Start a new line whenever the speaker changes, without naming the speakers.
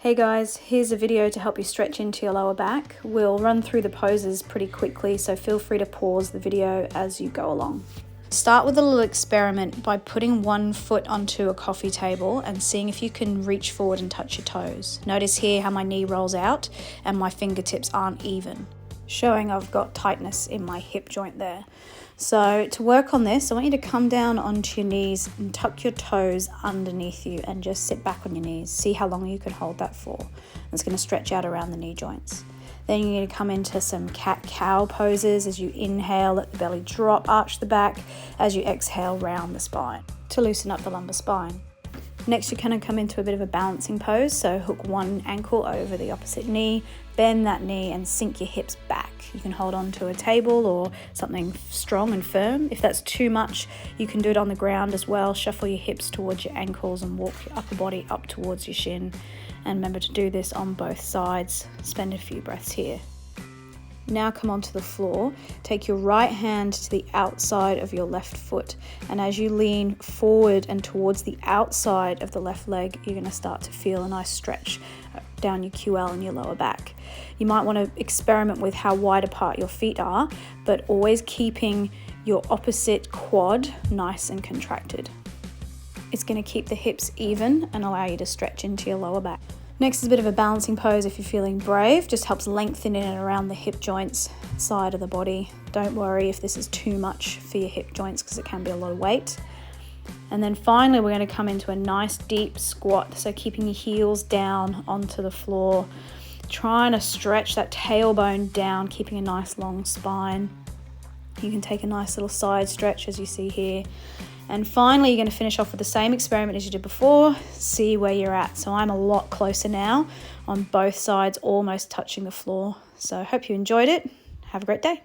Hey guys, here's a video to help you stretch into your lower back. We'll run through the poses pretty quickly, so feel free to pause the video as you go along. Start with a little experiment by putting one foot onto a coffee table and seeing if you can reach forward and touch your toes. Notice here how my knee rolls out and my fingertips aren't even, showing I've got tightness in my hip joint there. So to work on this, I want you to come down onto your knees and tuck your toes underneath you and just sit back on your knees. See how long you can hold that for. It's going to stretch out around the knee joints. Then you're going to come into some cat-cow poses. As you inhale, let the belly drop, arch the back. As you exhale, round the spine to loosen up the lumbar spine. Next, you're going to come into a bit of a balancing pose. So hook one ankle over the opposite knee, bend that knee and sink your hips back. You can hold on to a table or something strong and firm. If that's too much, you can do it on the ground as well. Shuffle your hips towards your ankles and walk your upper body up towards your shin. And remember to do this on both sides. Spend a few breaths here. Now come onto the floor. Take your right hand to the outside of your left foot. And as you lean forward and towards the outside of the left leg, you're going to start to feel a nice stretch down your QL and your lower back. You might want to experiment with how wide apart your feet are, but always keeping your opposite quad nice and contracted. It's going to keep the hips even and allow you to stretch into your lower back. Next is a bit of a balancing pose if you're feeling brave. Just helps lengthen in and around the hip joints side of the body. Don't worry if this is too much for your hip joints because it can be a lot of weight. And then finally, we're going to come into a nice deep squat. So keeping your heels down onto the floor, trying to stretch that tailbone down, keeping a nice long spine. You can take a nice little side stretch as you see here. And finally, you're going to finish off with the same experiment as you did before. See where you're at. So I'm a lot closer now on both sides, almost touching the floor. So I hope you enjoyed it. Have a great day.